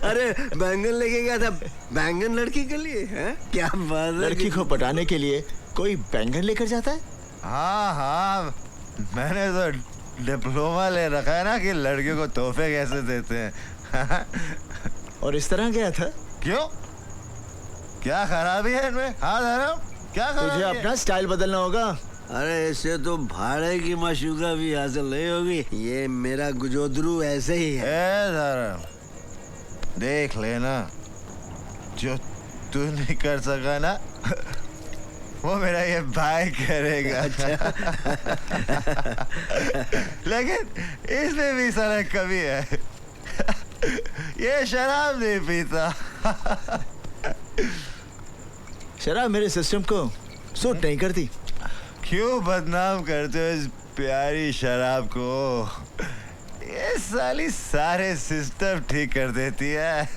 अरे बैंगन लेके गया था, बैंगन लड़की के लिए है? क्या बात है। लड़की को पटाने के लिए कोई बैंगन लेकर जाता है? हाँ हाँ, मैंने तो डिप्लोमा ले रखा है ना कि लड़कियों को तोहफे कैसे देते हैं। और इस तरह गया था? क्यों, क्या खराबी है इनमें? हाँ धर्म, क्या खराबी तुझे है? अपना स्टाइल बदलना होगा। अरे इससे तो भाड़े की माशूका भी हासिल नहीं होगी। ये मेरा गुजोदरू ऐसे ही है। ए धर्म, देख लेना, जो तू नहीं कर सका ना वो मेरा ये भाई करेगा। अच्छा। लेकिन इसमें भी सारा कमी है। ये शराब नहीं पीता। शराब मेरे सिस्टम को सूट नहीं करती। क्यों बदनाम करते हो इस प्यारी शराब को? ये साली सारे सिस्टम ठीक कर देती है।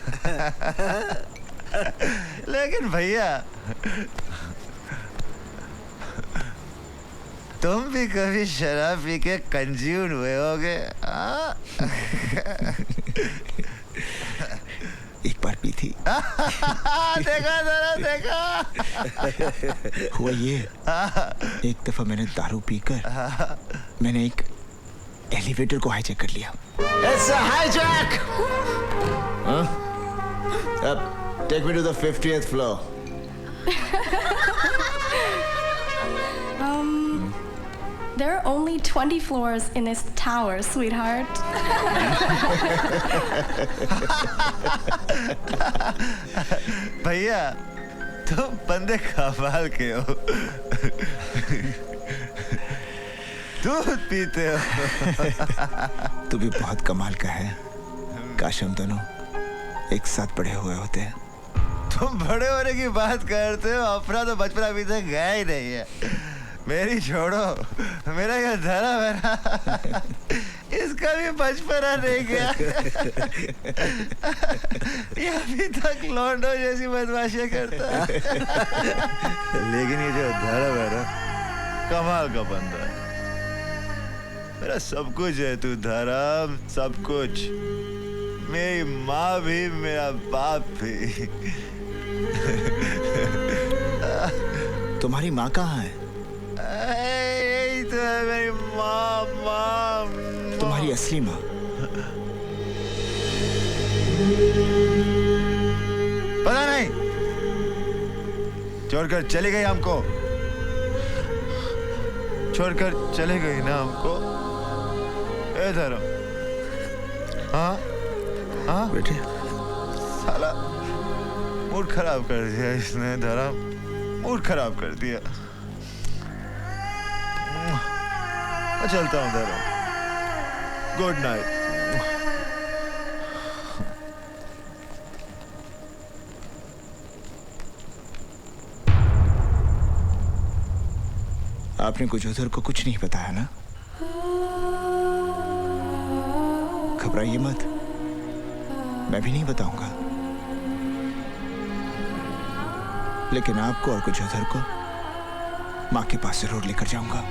लेकिन भैया, तुम भी कभी शराब पी के कंज्यूम हुए होगे? एक बार पी थी। देखा जरा, देखा। हुआ ये, एक दफा मैंने दारू पीकर मैंने एक एलिवेटर को हाईजैक कर लिया। It's a hijack! अब take me to the 50th floor. There are only 20 floors in this tower, sweetheart. भैया, तुम बंदे कमाल के हो। दूध पीते हो। तू भी बहुत कमाल का है। काश हम दोनों एक साथ बड़े हुए होते। तुम बड़े होने की बात करते हो, अपना तो बचपन अभी तक गया ही नहीं है। मेरी छोड़ो, मेरा ये धर्म है ना, इसका भी बचपना नहीं गया। ये अभी तक लौंडो जैसी बदमाशियां करता है। लेकिन ये जो धर्म है ना, कमाल का बंदा है। मेरा सब कुछ है तू धर्म, सब कुछ। मेरी माँ भी, मेरा बाप भी। तुम्हारी माँ कहाँ है? यही तो है मेरी माँ। तुम्हारी असली माँ? पता नहीं, छोड़कर चली गई हमको। छोड़कर चली गई ना हमको। ए धर्म, हाँ हाँ बेटे, साला मूड खराब कर दिया इसने। धर्म, मूड खराब कर दिया। मैं चलता हूँ धर्म, गुड नाइट। आपने गुजोदर को कुछ नहीं बताया ना? घबराइए मत, मैं भी नहीं बताऊंगा। लेकिन आपको और गुजोदर को माँ के पास जरूर लेकर जाऊंगा।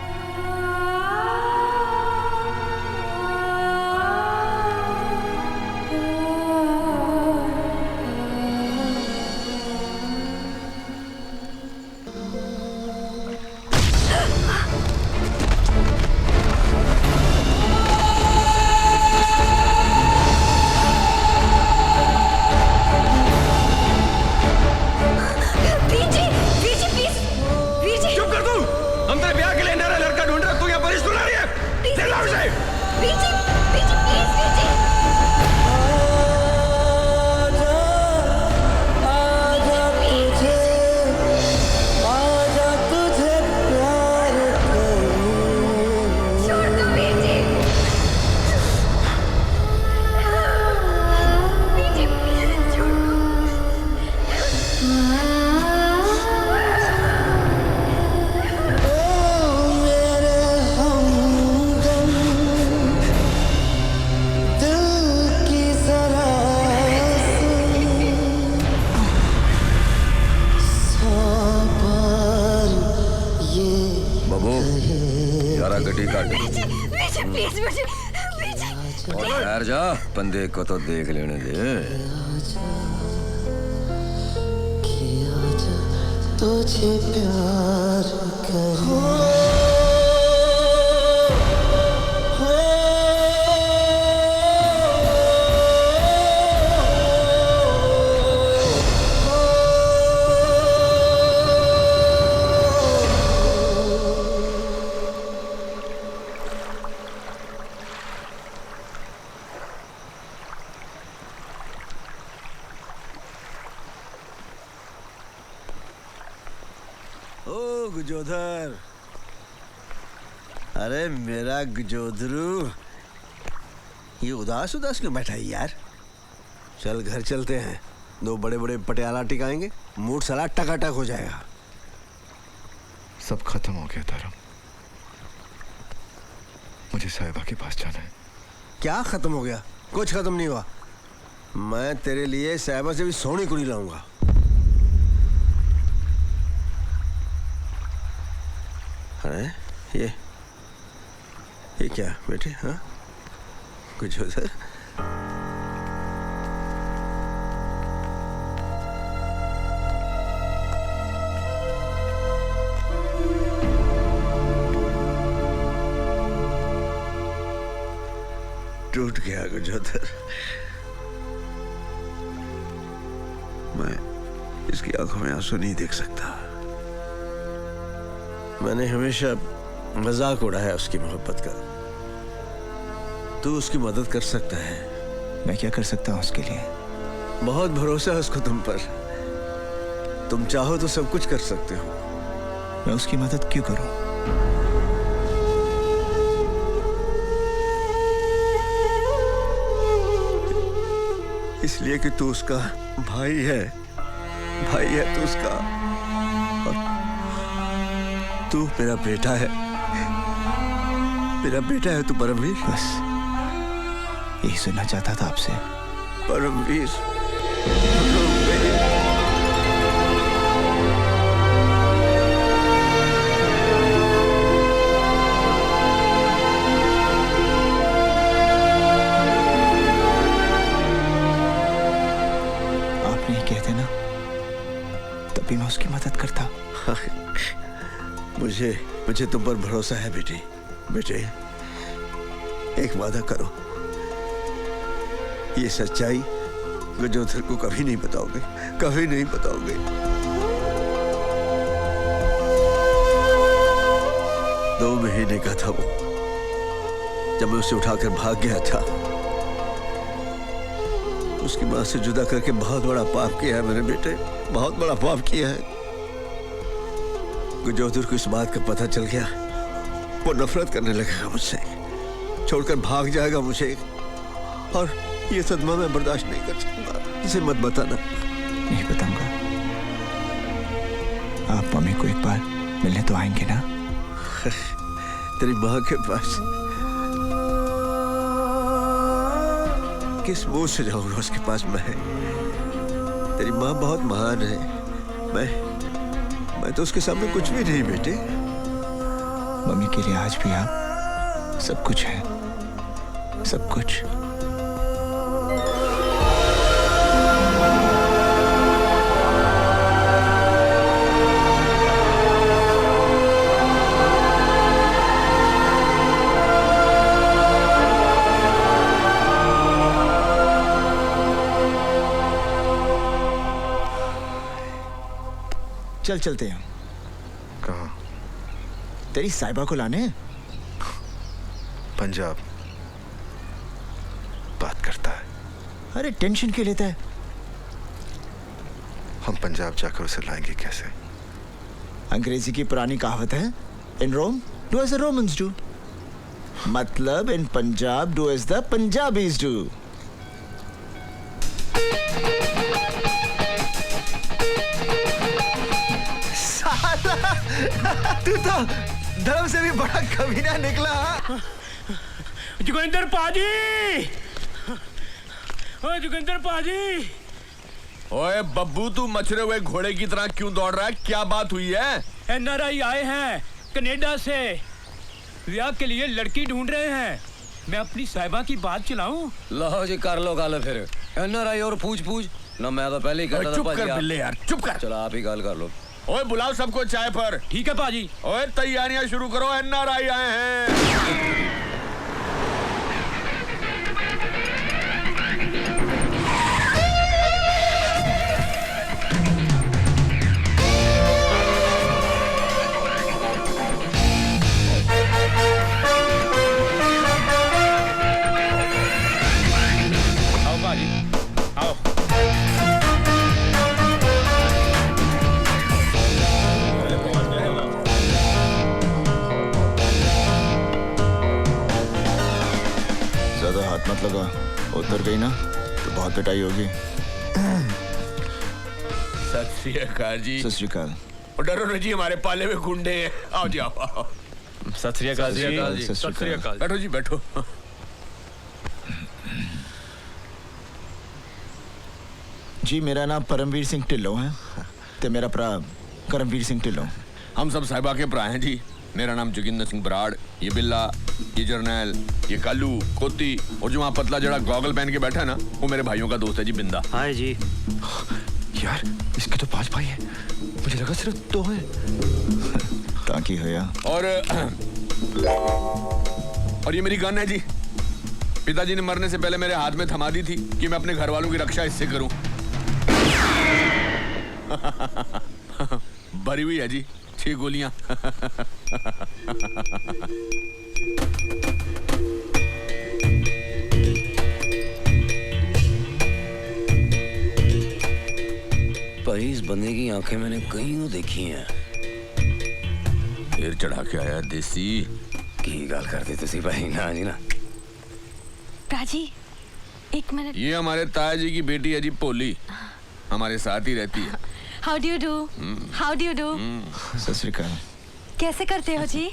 चुप कर तू! हम तेरे ब्याह के लिए नया लड़का बंदे को तो देख लेने दे। तुझे प्यार कर ओ गुजोधर, अरे मेरा गुजोदरू, ये उदास उदास क्यों बैठा है यार? चल घर चलते हैं, दो बड़े बड़े पटियाला टिकाएंगे, मूड साला टकाटक हो जाएगा। सब खत्म हो गया धर्म, मुझे साहिबा के पास जाना है। क्या खत्म हो गया? कुछ खत्म नहीं हुआ। मैं तेरे लिए साहिबा से भी सोनी कुड़ी लाऊंगा। अरे ये क्या बेटे? हाँ कुछ उधर टूट गया गुजोधर। मैं इसकी आंखों में आंसू नहीं देख सकता। मैंने हमेशा मजाक उड़ाया उसकी मोहब्बत का। तू उसकी मदद कर सकता है। मैं क्या कर सकता हूँ उसके लिए? बहुत भरोसा है उसको तुम पर। तुम चाहो तो सब कुछ कर सकते हो। मैं उसकी मदद क्यों करूं? इसलिए कि तू उसका भाई है। भाई है तू उसका, और तू मेरा बेटा है। मेरा बेटा है तू परमवीर। बस यही सुनना चाहता था आपसे। परमवीर, आप नहीं कहते ना, तभी मैं उसकी मदद करता। मुझे तुम पर भरोसा है बेटी। बेटे, एक वादा करो, ये सच्चाई गुजोधर को कभी नहीं बताओगे, कभी नहीं बताओगे। 2 महीने का था वो जब मैं उसे उठाकर भाग गया था। उसकी मां से जुदा करके बहुत बड़ा पाप किया है मेरे बेटे, बहुत बड़ा पाप किया है। गुजोधर को इस बात का पता चल गया, वो नफरत करने लगेगा मुझसे, छोड़कर भाग जाएगा मुझे, और ये सदमा मैं बर्दाश्त नहीं कर सकता। इसे मत बताना। नहीं बताऊंगा। आप मम्मी को एक बार मिलने तो आएंगे ना? तेरी माँ के पास किस मुंह से जाऊंगा उसके पास मैं? तेरी माँ बहुत महान है, मैं तो उसके सामने कुछ भी नहीं बेटे। मम्मी के लिए आज भी आप सब कुछ है, सब कुछ। चल चलते हैं। कहाँ? तेरी साहिबा को लाने। पंजाब बात करता है। अरे टेंशन क्यों लेता है? हम पंजाब जाकर उसे लाएंगे कैसे? अंग्रेजी की पुरानी कहावत है, in Rome do as the Romans do, मतलब in Punjab do as the Punjabis do. तू तो धर्म से भी बड़ा कमीना निकला। जोगिंदर पाजी, ओए जोगिंदर पाजी। ओए बब्बू, तू मचरे हुए घोड़े की तरह क्यों दौड़ रहा है? क्या बात हुई है? NRI आए हैं कनाडा से, ब्याह के लिए लड़की ढूंढ रहे हैं। मैं अपनी साहिबा की बात चलाऊं? लो जी कर लो गल फिर NRI और पूछ ना मैं तो पहले ही कहता था चुप भाजी कर आप- बिल्ले यार, चुप कर। चलो आप ही गल कर लो। ओए बुलाओ सबको चाय पर। ठीक है पाजी। ओए तैयारियां शुरू करो, NRI आए हैं। आओ पाजी, आओ। ज्यादा हाथ मत लगा, उतर गई ना तो बहुत पिटाई होगी। सत श्री अकाल जी। सत श्री अकाल। डरो ना जी, हमारे पाले में गुंडे हैं। आओ जी आओ। सत श्री अकाल जी। सत श्री अकाल। बैठो जी बैठो। जी मेरा नाम परमवीर सिंह ढिल्लों है ते मेरा भरा करमवीर सिंह ढिल्लों। हम सब साहिबा के भरा हैं जी। मेरा नाम जोगिंदर सिंह बराड़, ये बिल्ला, ये जर्नैल, ये कालू, कोती और जो वहाँ पतला जड़ा गॉगल पहन के बैठा है ना, वो मेरे भाइयों का दोस्त है जी, बिंदा। हाय जी। यार इसके तो 5 भाई हैं, मुझे लगा सिर्फ 2 हैं। ताकि होया। और ये मेरी गन है जी। पिताजी ने मरने से पहले मेरे हाथ में थमा दी थी कि मैं अपने घर वालों की रक्षा इससे करूं। भरी हुई है जी 6 गोलियां। भाई इस बंदे की आंखें मैंने कहीं देखी हैं। फिर चढ़ा के आया देसी। की गल करते तुसी भाई ना जी ना। राजी, 1 मिनट। ये हमारे ताया जी की बेटी है जी, पोली। हमारे साथ ही रहती है। How do you do? How do you do? सत श्री अकाल। कैसे करते हो जी?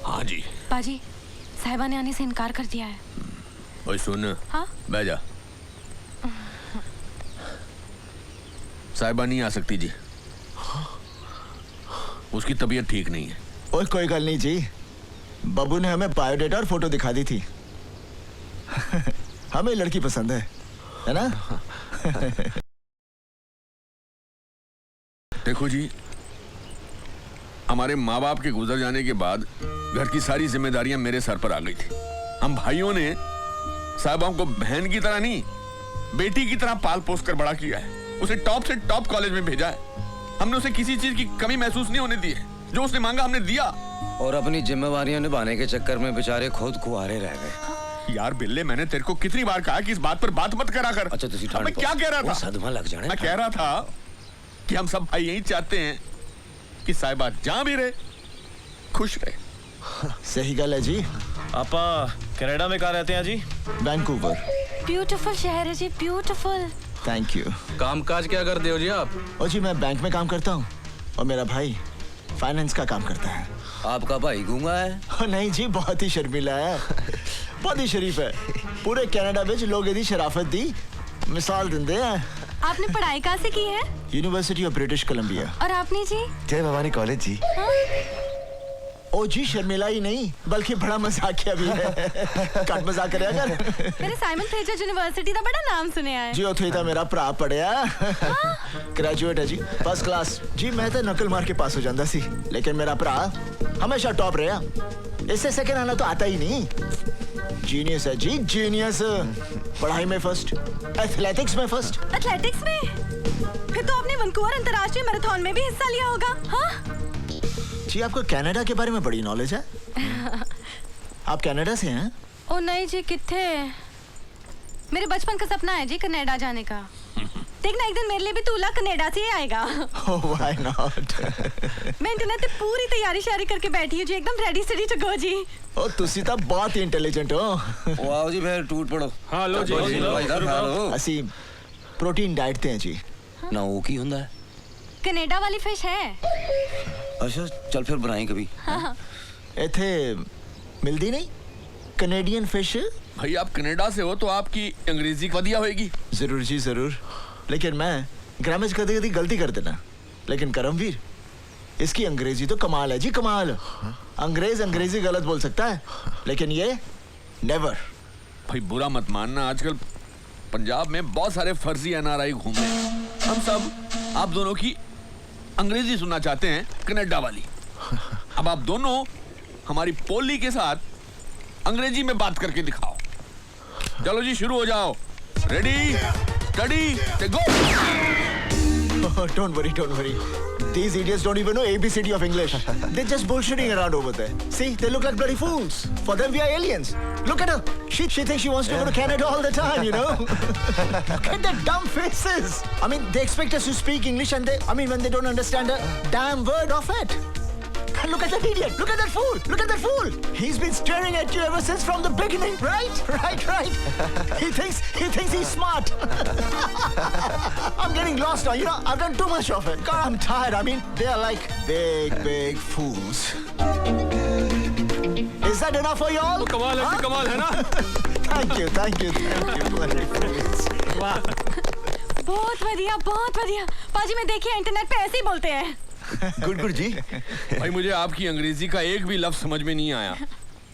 हाँ जी। बाजी, साहिबा ने आने से इनकार कर दिया है। ओए सुन। हाँ? बैठ जा। साहिबा नहीं आ सकती जी, उसकी तबीयत ठीक नहीं है। ओए कोई गल नहीं जी, बाबू ने हमें बायोडेटा और फोटो दिखा दी थी। हमें लड़की पसंद है ना? देखो जी, हमारे माँ बाप के गुजर जाने के बाद घर की सारी जिम्मेदारियां मेरे सर पर आ गई थी। हम भाइयों ने साहिबा को बहन की तरह नहीं, बेटी की तरह पाल पोस कर बड़ा किया है। उसे टॉप से टॉप कॉलेज में भेजा है। हमने उसे किसी चीज की कमी महसूस नहीं होने दी है। जो उसने मांगा हमने दिया। और अपनी जिम्मेवारियां निभाने के चक्कर में बेचारे खुद कुंवारे रह गए। यार बिल्ले, मैंने तेरे को कितनी बार कहा कि इस बात पर बात मत करा कर। अच्छा तुसी मैं क्या कह रहा था? सदमा लग जाने। मैं कह रहा था कि हम सब भाई यही चाहते हैं कि साहिबा जहां भी रहे खुश रहे। सही गल है जी। आपा कनाडा में कहाँ रहते हैं जी? वैंकूवर। ब्यूटीफुल शहर है जी, ब्यूटीफुल। Thank you. कामकाज क्या करते हो जी आप? और जी मैं बैंक में काम करता हूँ और मेरा भाई फाइनेंस का काम करता है। आपका भाई गूंगा है? नहीं जी, बहुत ही शर्मीला है, बहुत ही शरीफ है। पूरे कनाडा में लोग यदि शराफत दी मिसाल देंदे हैं। आपने पढ़ाई कहाँ से की है? University of British Columbia. और आपने जी? जय भवानी कॉलेज जी। ओ जी शर्मिला ही नहीं बल्कि बड़ा मजाकिया भी है। कट मजाक करे अगर। मैंने साइमन फ्रेजर यूनिवर्सिटी का बड़ा नाम सुनया है। जी उथे तो मेरा भरा पढ़िया। ग्रेजुएट है जी, फर्स्ट क्लास। जी मैं तो नकल मार के पास हो जाता सी, लेकिन मेरा भरा हमेशा टॉप रहा। इससे सेकंड आना तो आता ही नहीं। जीनियस है जी, जीनियस। पढ़ाई में फर्स्ट, एथलेटिक्स में फर्स्ट। एथलेटिक्स में? फिर तो आपने वैंकूवर अंतर्राष्ट्रीय मैराथन में भी हिस्सा लिया होगा। हाँ? जी आपको कनाडा के बारे में बड़ी नॉलेज है। आप कनाडा से हैं? ओ नहीं जी, किथे? मेरे बचपन का सपना है जी कनाडा जाने का। देखना एक दिन मेरे लिए भी तूला कनाडा से ही आएगा। Oh, why not? मैं इंटरनेट पे पूरी तैयारी शारी करके बैठी हूँ जी, एकदम रेडी स्टडी टू गो जी। ओ तुसी तो बहुत ही इंटेलिजेंट हो। वाओ जी, फिर टूट पड़ो। हाँ लो जी, ਅਸੀਂ प्रोटीन डाइट ते हैं जी। ना वो की हुंदा है? कनाडा वाली फिश है। अच्छा चल फिर बनाई कभी। हाँ। इथे मिलती नहीं कनेडियन फिश। भाई आप कनाडा से हो तो आपकी अंग्रेजी वधिया होएगी। जरूर जी जरूर, लेकिन मैं ग्रामर कभी कभी गलती कर देना। लेकिन करमवीर इसकी अंग्रेजी तो कमाल है जी, कमाल। अंग्रेज अंग्रेजी गलत बोल सकता है, लेकिन ये नेवर। भाई बुरा मत मानना, आजकल पंजाब में बहुत सारे फर्जी एनआरआई घूम रहे हैं। हम सब आप दोनों की अंग्रेजी सुनना चाहते हैं, कनाडा वाली। अब आप दोनों हमारी पोली के साथ अंग्रेजी में बात करके दिखाओ। चलो जी शुरू हो जाओ। Ready steady go. Don't worry. These idiots don't even know ABCD of English. They're just bullshitting around over there. See, they look like bloody fools. For them, we are aliens. Look at her. She thinks she wants to go to Canada all the time, you know? Look at their dumb faces. I mean, they expect us to speak English and when they don't understand a damn word of it. And look at that idiot. Look at that fool. Look at that fool. He's been staring at you ever since from the beginning, right? Right. He thinks he's smart. I'm getting lost now. You know, I've done too much of it. God, I'm tired. I mean, they are like big fools. Is that enough for you all? कमाल है, कमाल है ना? Thank you. Bloody fools. बहुत बढ़िया। पाजी में देखिए इंटरनेट पे ऐसे ही बोलते हैं। गुड जी। भाई मुझे आपकी अंग्रेजी का एक भी लफ्ज समझ में नहीं आया,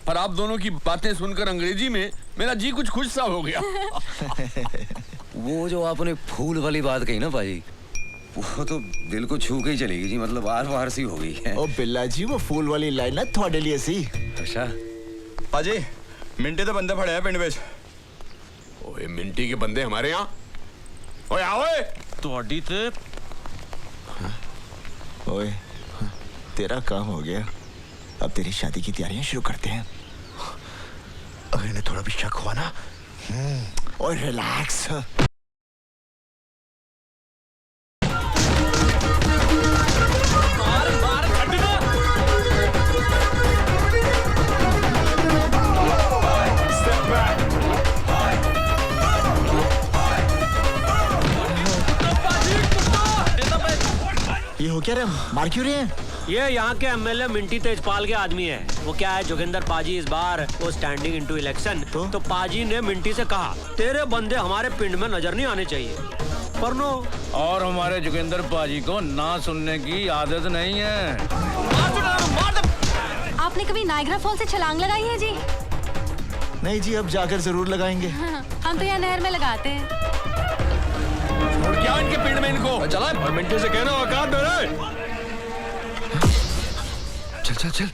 पर आप दोनों की बातें सुनकर अंग्रेजी में मेरा जी कुछ खुश सा हो गया। वो जो आपने फूल वाली बात कही ना पाजी, वो तो दिल को छू के ही चलेगी जी, मतलब आर पार सी हो गई है। ओ बिल्ला जी, वो फूल वाली लाइन ना थोड़े लिए सी। अच्छा पाजी मिंटे तो बंदे फड़े हैं पिंड विच। ओए मिंटी के बंदे हमारे यहाँ। ओए आओ ਤੁਹਾਡੀ ਤੇ ओए, तेरा काम हो गया। अब तेरी शादी की तैयारियां शुरू करते हैं। अगर इन्हें थोड़ा भी शक हुआ ना। और रिलैक्स। ये हो क्या रहा, मार क्यों रहे हैं? ये यहाँ के एमएलए मिंटी तेजपाल के आदमी है। वो क्या है, जोगिंदर पाजी इस बार वो स्टैंडिंग इनटू इलेक्शन, तो पाजी ने मिंटी से कहा तेरे बंदे हमारे पिंड में नजर नहीं आने चाहिए, पर नो। और हमारे जोगिंदर पाजी को ना सुनने की आदत नहीं है। आपने कभी नायग्रा फॉल से छलांग लगाई है जी? नहीं जी, अब जाकर जरूर लगाएंगे। हम तो यहाँ नहर में लगाते हैं। और क्या इनके पिंड में इनको चला और मिंटी से कहना औकात दे रहे। चल।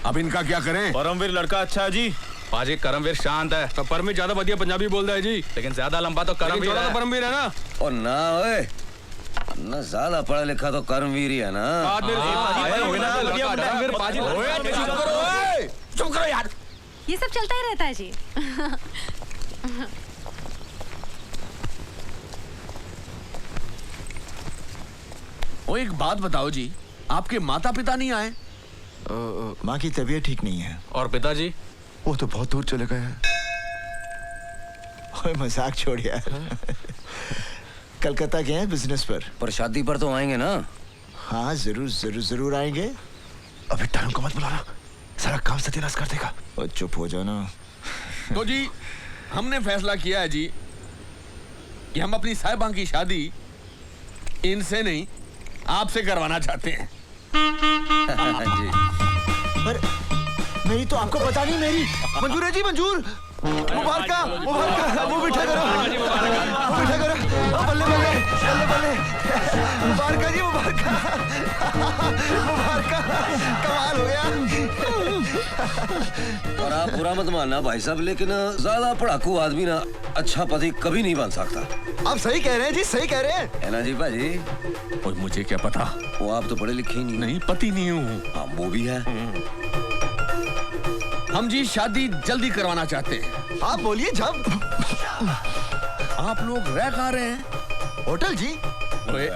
अब इनका क्या करें? परमवीर लड़का अच्छा है जी। पाजी करमवीर शांत है, तो परमवीर ज्यादा बढ़िया पंजाबी बोलता है जी, लेकिन ज्यादा लंबा तो करमवीर है। परमवीर है ना? और ना ओए, ना ज्यादा पढ़ा लिखा तो कर्मवीर ही है ना। चुप करो यार। ये सब चलता ही रहता है जी। वो एक बात बताओ जी, आपके माता पिता नहीं आए? माँ की तबीयत ठीक नहीं है। और पिताजी? वो तो बहुत दूर चले गए हैं। ओए मजाक छोड़ यार। कलकत्ता गए हैं बिजनेस पर शादी पर तो आएंगे ना? हाँ जरूर आएंगे। अबे टाइम को मत बुलाना, सारा काम सत्यानाश कर देगा। और चुप हो जाओ ना। तो जी हमने फैसला किया है जी कि हम अपनी साहिबा की शादी इनसे नहीं आपसे करवाना चाहते हैं। जी पर मेरी तो आपको पता नहीं। मेरी मंजूर है जी, मंजूर। मुबारका। वो बिठा करो। बल्ले मुबारका जी, मुबारका। कमाल हो गया। और आप बुरा मत मानना भाई साहब, लेकिन ज्यादा पढ़ाकू आदमी ना अच्छा पति कभी नहीं बन सकता। आप सही कह रहे हैं जी, सही कह रहे हैं। है ना जी भाजी? और मुझे क्या पता, वो आप तो पढ़े लिखे ही नहीं, पति नहीं हूँ। हाँ वो भी है। हम जी शादी जल्दी करवाना चाहते हैं। आप बोलिए जब। आप लोग रह कहाँ रहे हैं? होटल जी। ओए,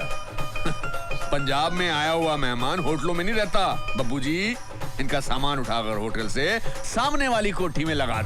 पंजाब में आया हुआ मेहमान होटलों में नहीं रहता बब्बू जी। इनका सामान उठाकर होटल से सामने वाली कोठी में लगा